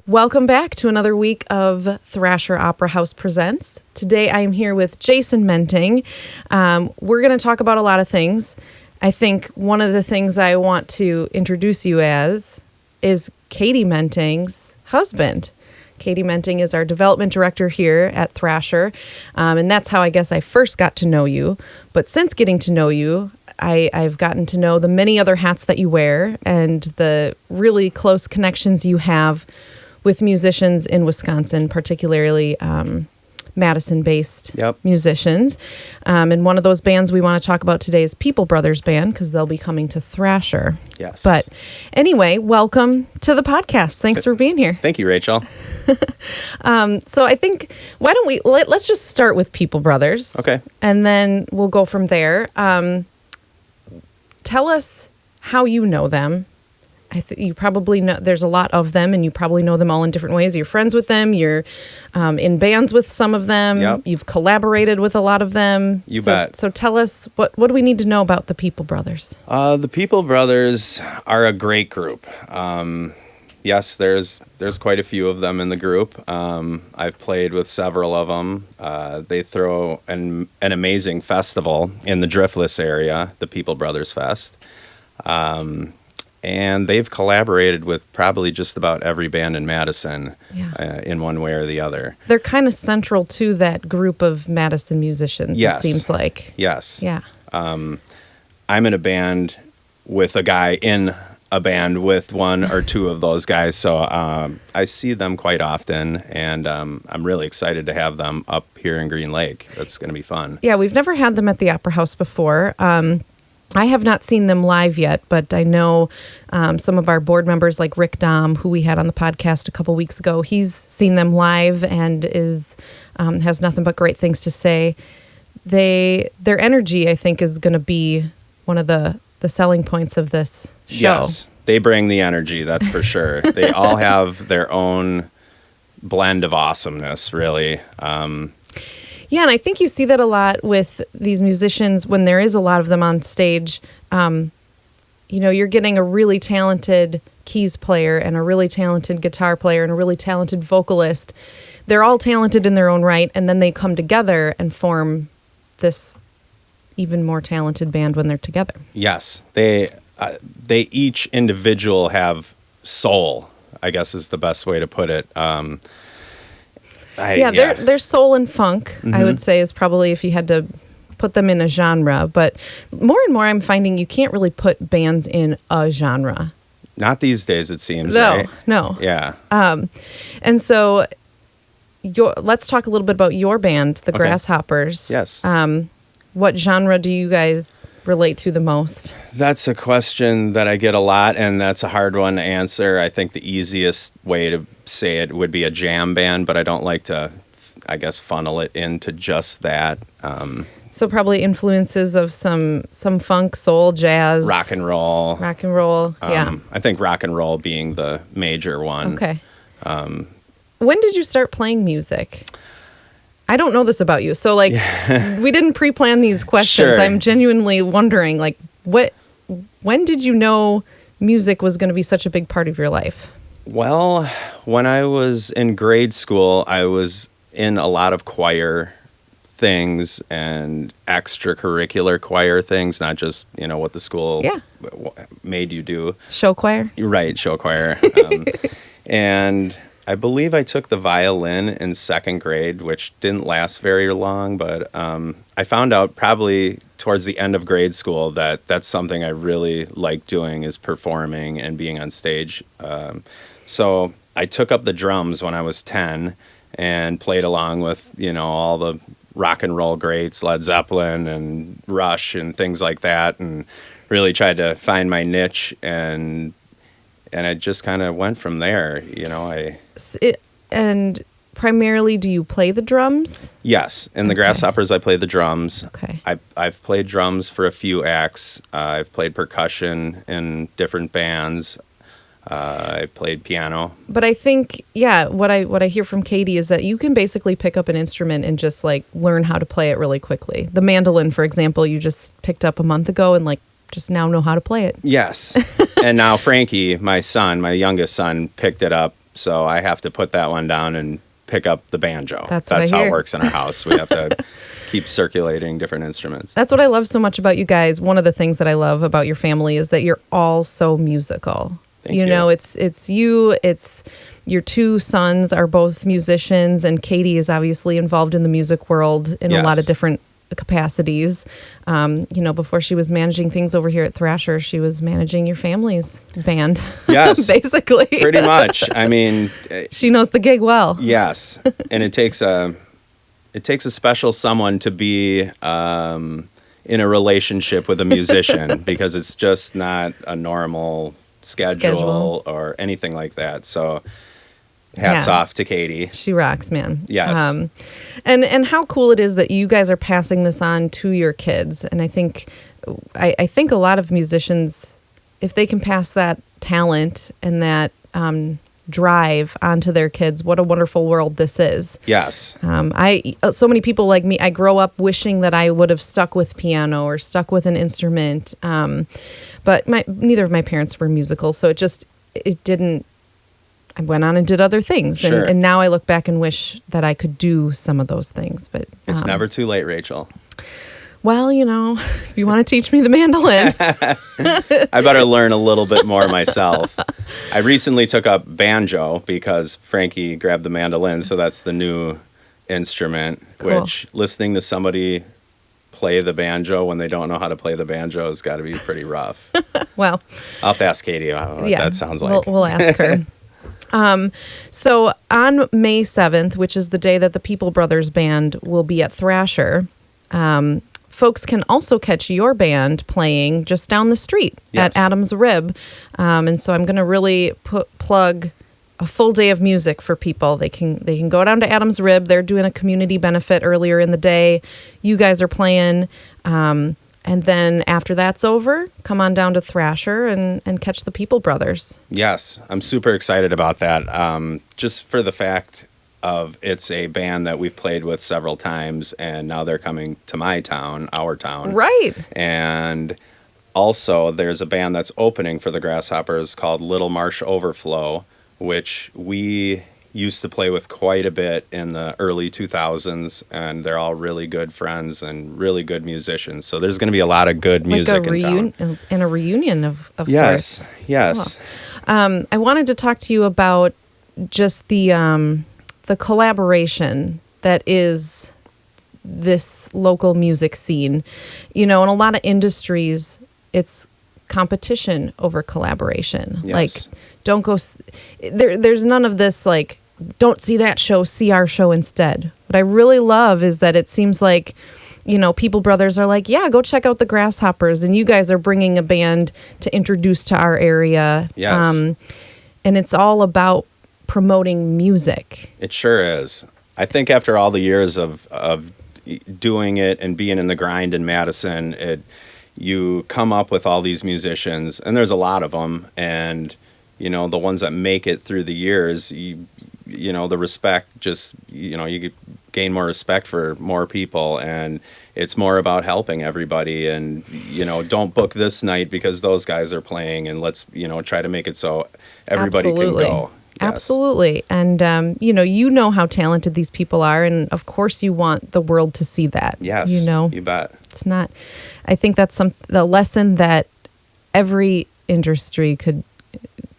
Welcome back to another week of Thrasher Opera House Presents. Today I am here with Jason Menting. We're going to talk about a lot of things. I think one of the things I want to introduce you as is Katie Menting's husband. Katie Menting is our development director here at Thrasher, and that's how I guess I first got to know you. But since getting to know you, I've gotten to know the many other hats that you wear and the really close connections you have with musicians in Wisconsin, particularly Madison-based musicians. And one of those bands we want to talk about today is People Brothers Band, because they'll be coming to Thrasher. Yes. But anyway, welcome to the podcast. Thanks for being here. Thank you, Rachel. So I think, why don't we, let's just start with People Brothers. Okay. And then we'll go from there. Tell us how you know them. You probably know there's a lot of them, and you probably know them all in different ways. You're friends with them. You're in bands with some of them. Yep. You've collaborated with a lot of them. You bet. So tell us, what do we need to know about the People Brothers? The People Brothers are a great group. Yes, there's quite a few of them in the group. I've played with several of them. They throw an amazing festival in the Driftless area, the People Brothers Fest. And they've collaborated with probably just about every band in Madison in one way or the other. They're kind of central to that group of Madison musicians, Yes. It seems like. Yes. Yeah. I'm in a band with a guy in a band with one or two of those guys. So I see them quite often, and I'm really excited to have them up here in Green Lake. That's going to be fun. Yeah, we've never had them at the Opera House before. I have not seen them live yet, but I know some of our board members like Rick Dom, who we had on the podcast a couple weeks ago, he's seen them live and has nothing but great things to say. Their energy, I think, is going to be one of the selling points of this show. Yes, they bring the energy, that's for sure. They all have their own blend of awesomeness, really. Yeah, and I think you see that a lot with these musicians when there is a lot of them on stage. You're getting a really talented keys player and a really talented guitar player and a really talented vocalist. They're all talented in their own right, and then they come together and form this even more talented band when they're together. Yes, they each individual have soul, I guess is the best way to put it. Their soul and funk, I would say, is probably if you had to put them in a genre. But more and more I'm finding you can't really put bands in a genre. Not these days, it seems, No, right? no. Yeah. And so let's talk a little bit about your band, the Grasshoppers. Yes. What genre do you guys relate to the most? That's a question that I get a lot, and that's a hard one to answer. I think the easiest way to say it would be a jam band, but I don't like to, I guess, funnel it into just that. So probably influences of some funk, soul, jazz. Rock and roll. Yeah. I think rock and roll being the major one. Okay. When did you start playing music? I don't know this about you. So, we didn't pre-plan these questions. Sure. I'm genuinely wondering, when did you know music was going to be such a big part of your life? Well, when I was in grade school, I was in a lot of choir things and extracurricular choir things, not just, what the school made you do. Show choir? Right, show choir. And I believe I took the violin in second grade, which didn't last very long, but I found out probably towards the end of grade school that that's something I really like doing, is performing and being on stage. So I took up the drums when I was 10 and played along with, all the rock and roll greats, Led Zeppelin and Rush and things like that, and really tried to find my niche, and I just kind of went from there, And primarily, do you play the drums? Yes. In the Grasshoppers, I play the drums. Okay. I've played drums for a few acts. I've played percussion in different bands. I played piano. But I think, what I hear from Katie is that you can basically pick up an instrument and just learn how to play it really quickly. The mandolin, for example, you just picked up a month ago and just now know how to play it. Yes. And now Frankie, my youngest son, picked it up so I have to put that one down and pick up the banjo. That's how hear. it works in our house. We have to keep circulating different instruments. That's what I love so much about you guys. One of the things that I love about your family is that you're all so musical. Thank you. Know, it's you, it's your two sons are both musicians, and Katie is obviously involved in the music world in a lot of different capacities. Before she was managing things over here at Thrasher, she was managing your family's band. Yes. Basically. Pretty much. I mean, she knows the gig well. Yes. And it takes a special someone to be in a relationship with a musician because it's just not a normal schedule or anything like that. So hats off to Katie. She rocks, man. Yes. And how cool it is that you guys are passing this on to your kids. And I think a lot of musicians, if they can pass that talent and that drive onto their kids, what a wonderful world this is. Yes. So many people like me, I grow up wishing that I would have stuck with piano or stuck with an instrument. But neither of my parents were musical, so it didn't. I went on and did other things, Sure. and now I look back and wish that I could do some of those things. But it's never too late, Rachel. Well, if you want to teach me the mandolin, I better learn a little bit more myself. I recently took up banjo because Frankie grabbed the mandolin, so that's the new instrument. Cool. Which listening to somebody play the banjo when they don't know how to play the banjo has got to be pretty rough. well, I'll have to ask Katie what that sounds like. We'll ask her. So on May 7th, which is the day that the People Brothers Band will be at Thrasher, folks can also catch your band playing just down the street at Adam's Rib. And so I'm going to really plug a full day of music for people. They can go down to Adam's Rib. They're doing a community benefit earlier in the day. You guys are playing. And then after that's over, come on down to Thrasher and catch the People Brothers. Yes, I'm super excited about that. Just for the fact of it's a band that we've played with several times, and now they're coming to my town, our town. Right. And also there's a band that's opening for the Grasshoppers called Little Marsh Overflow, which we used to play with quite a bit in the early 2000s, and they're all really good friends and really good musicians. So there's going to be a lot of good music in town. And a reunion of yes, sorts. Yes. Cool. I wanted to talk to you about just the collaboration that is this local music scene. In a lot of industries, it's competition over collaboration. Yes. Like, don't go. There's none of this like, don't see that show, see our show instead. What I really love is that it seems like, People Brothers are like, yeah, go check out the Grasshoppers, and you guys are bringing a band to introduce to our area. Yes. And it's all about promoting music. It sure is. I think after all the years of doing it and being in the grind in Madison, you come up with all these musicians, and there's a lot of them, and the ones that make it through the years, the respect, just you gain more respect for more people, and it's more about helping everybody, and don't book this night because those guys are playing, and let's try to make it so everybody Absolutely. can go. Yes. Absolutely. And you know how talented these people are, and of course you want the world to see that. Yes, you bet. It's not. I think that's the lesson that every industry could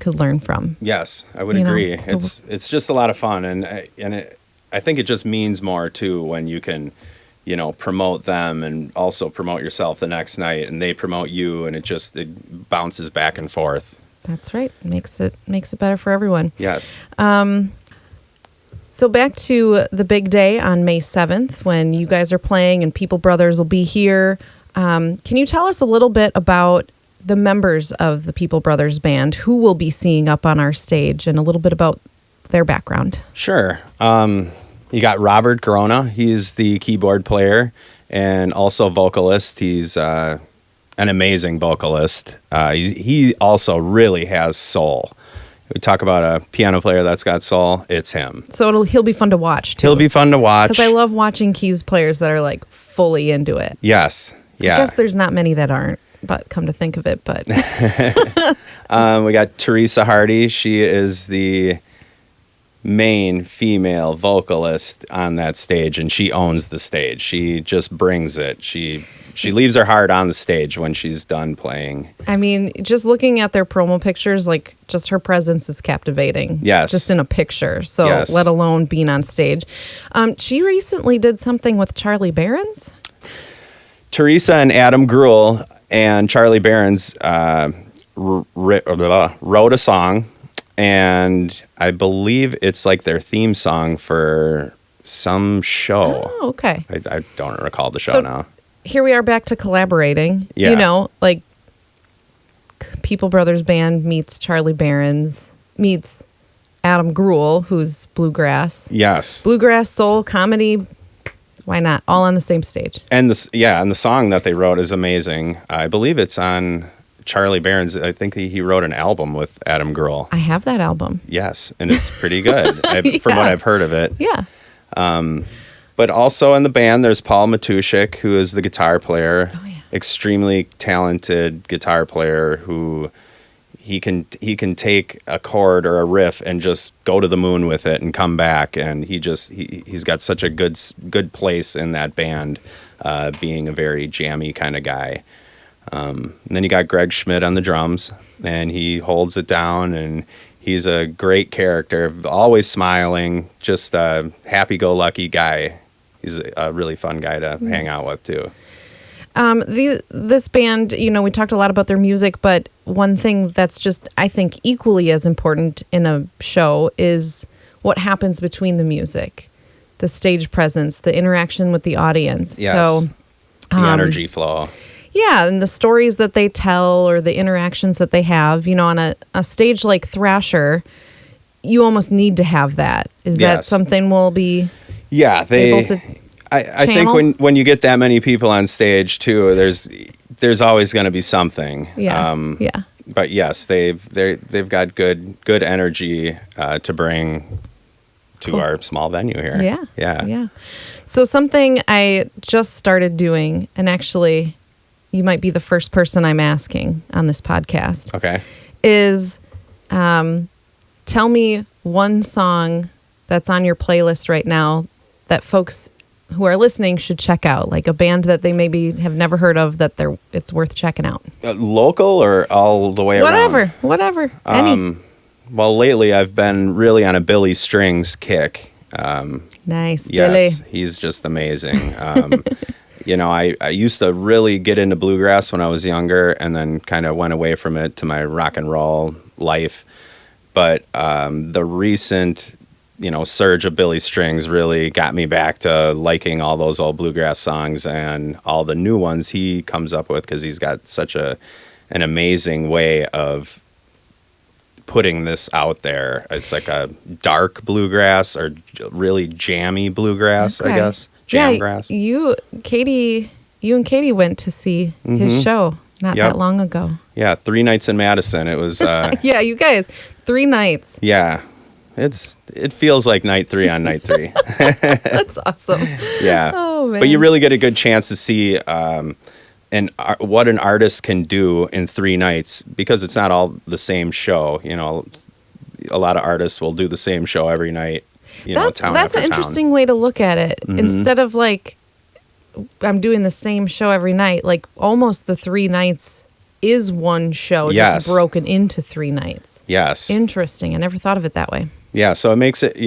learn from. Yes, I would agree. It's just a lot of fun, and I think it just means more too when you can, promote them and also promote yourself the next night, and they promote you, and it bounces back and forth. That's right. Makes it better for everyone. Yes. So back to the big day on May 7th when you guys are playing and People Brothers will be here. Can you tell us a little bit about the members of the People Brothers Band who will be seeing up on our stage and a little bit about their background? Sure. You got Robert Corona. He's the keyboard player and also vocalist. He's an amazing vocalist. He also really has soul. We talk about a piano player that's got soul. It's him. So he'll be fun to watch, too. He'll be fun to watch. Because I love watching keys players that are like fully into it. Yes. Yeah. I guess there's not many that aren't, but come to think of it. But we got Teresa Hardy. She is the main female vocalist on that stage, and she owns the stage. She just brings it. She leaves her heart on the stage when she's done playing. I mean, just looking at their promo pictures, like, just her presence is captivating. Yes. Just in a picture. So Yes. let alone being on stage. She recently did something with Charlie Barons. Teresa and Adam Gruhl and Charlie Barons wrote a song, and I believe it's like their theme song for some show. Oh, okay. I don't recall the show now. Here we are back to collaborating. Yeah. You know, like People Brothers Band meets Charlie Barons, meets Adam Gruhl, who's bluegrass. Yes. Bluegrass, soul, comedy. Why not? All on the same stage. And the song that they wrote is amazing. I believe it's on Charlie Barons. I think he wrote an album with Adam Gruhl. I have that album. Yes, and it's pretty good from what I've heard of it. Yeah. But also in the band, there's Paul Matushik, who is the guitar player. Oh, yeah. Extremely talented guitar player who he can take a chord or a riff and just go to the moon with it and come back. And he's got such a good place in that band, being a very jammy kind of guy. And then you got Greg Schmidt on the drums, and he holds it down, and he's a great character, always smiling, just a happy-go-lucky guy. He's a really fun guy to hang out with, too. This band, you know, we talked a lot about their music, but one thing that's just, I think, equally as important in a show is what happens between the music, the stage presence, the interaction with the audience. Yes. So, the energy flow. Yeah, and the stories that they tell or the interactions that they have, you know, on a stage like Thrasher, you almost need to have that. Is that something we'll be able to I think when you get that many people on stage too, there's always going to be something. Yeah. Yeah. But yes, they've got good energy to bring to our small venue here. Yeah. Yeah. Yeah. So something I just started doing, and actually you might be the first person I'm asking on this podcast. Okay. Is tell me one song that's on your playlist right now that folks who are listening should check out, like a band that they maybe have never heard of that it's worth checking out. Local or all the way around? Whatever. Any. Well, lately I've been really on a Billy Strings kick. Nice, yes, Billy. He's just amazing. You know, I used to really get into bluegrass when I was younger, and then kind of went away from it to my rock and roll life. But the recent, surge of Billy Strings really got me back to liking all those old bluegrass songs and all the new ones he comes up with, because he's got such an amazing way of putting this out there. It's like a dark bluegrass or really jammy bluegrass, I guess. Jamgrass. You and Katie went to see his show not that long ago. Yeah, 3 nights in Madison. It was yeah, you guys, 3 nights. Yeah. It feels like night 3 on night 3. That's awesome. Yeah. Oh, man. But you really get a good chance to see what an artist can do in 3 nights, because it's not all the same show. A lot of artists will do the same show every night. That's an interesting way to look at it. Mm-hmm. Instead of like, I'm doing the same show every night, like almost the 3 nights is one show, just broken into 3 nights. Yes. Interesting. I never thought of it that way. Yeah. So it makes it,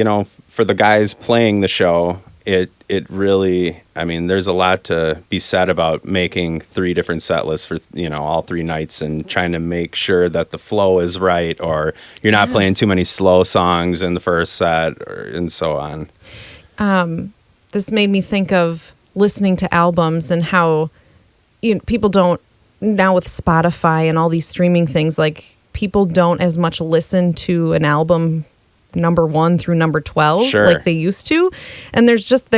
for the guys playing the show, it really, there's a lot to be said about making 3 different set lists for, all 3 nights, and trying to make sure that the flow is right, or you're not playing too many slow songs in the first set, and so on. This made me think of listening to albums and how people don't, now with Spotify and all these streaming things, like people don't as much listen to an album number 1 through number 12 like they used to. And there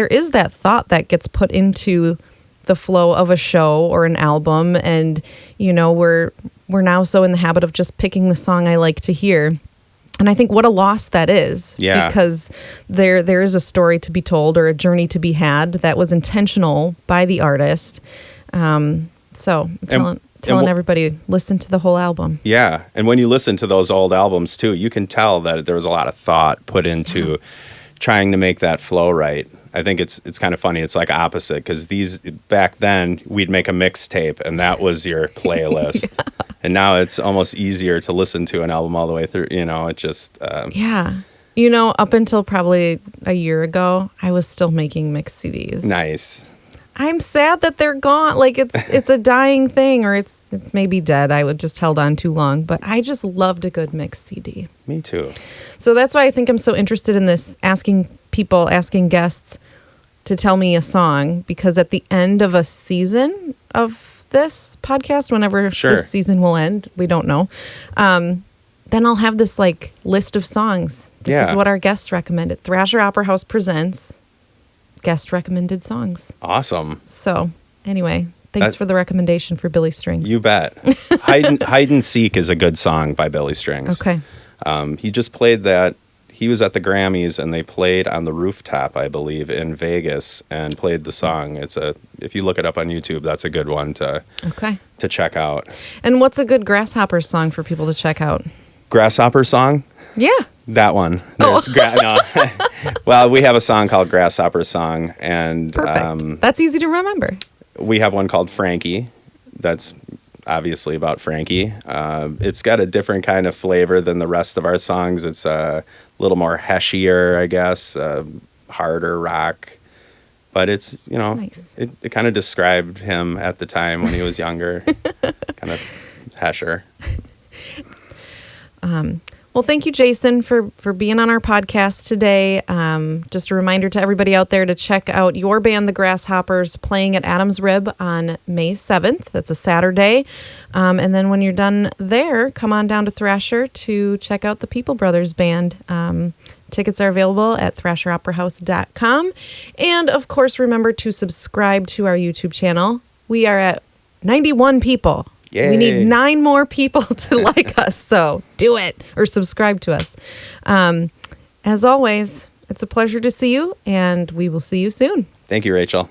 is that thought that gets put into the flow of a show or an album. And, we're now so in the habit of just picking the song I like to hear. And I think what a loss that is. Yeah. Because there is a story to be told or a journey to be had that was intentional by the artist. So I'm telling everybody, listen to the whole album. Yeah. And when you listen to those old albums too, you can tell that there was a lot of thought put into trying to make that flow right. I think it's kind of funny. It's like opposite, because these back then we'd make a mixtape and that was your playlist. And now it's almost easier to listen to an album all the way through. It just up until probably a year ago, I was still making mixed CDs. Nice. I'm sad that they're gone. Like it's a dying thing, or it's maybe dead. I would just held on too long, but I just loved a good mixed CD. Me too. So that's why I think I'm so interested in this, asking guests to tell me a song, because at the end of a season of this podcast, whenever this season will end, we don't know. Then I'll have this like list of songs. This is what our guests recommended. Thrasher Opera House presents guest recommended songs. Awesome. So anyway, thanks for the recommendation for Billy Strings. You bet. Hide and Seek is a good song by Billy Strings. Okay. He just played that. He was at the Grammys and they played on the rooftop, I believe, in Vegas, and played the song. If you look it up on YouTube, that's a good one to check out. And what's a good Grasshopper song for people to check out? Grasshopper Song? Yeah. That one. No. Well, we have a song called Grasshopper Song, and that's easy to remember. We have one called Frankie. That's obviously about Frankie. It's got a different kind of flavor than the rest of our songs. It's a little more heshier, I guess, harder rock. But it's, nice. It kind of described him at the time when he was younger, kind of hesher. Well, thank you, Jason, for being on our podcast today. Just a reminder to everybody out there to check out your band, the Grasshoppers, playing at Adams Rib on May 7th. That's a Saturday. And then when you're done there, come on down to Thrasher to check out the People Brothers Band. Tickets are available at thrasheroperahouse.com. And, of course, remember to subscribe to our YouTube channel. We are at 91 people. Yay. We need 9 more people to like us, so do it or subscribe to us. As always, it's a pleasure to see you, and we will see you soon. Thank you, Rachel.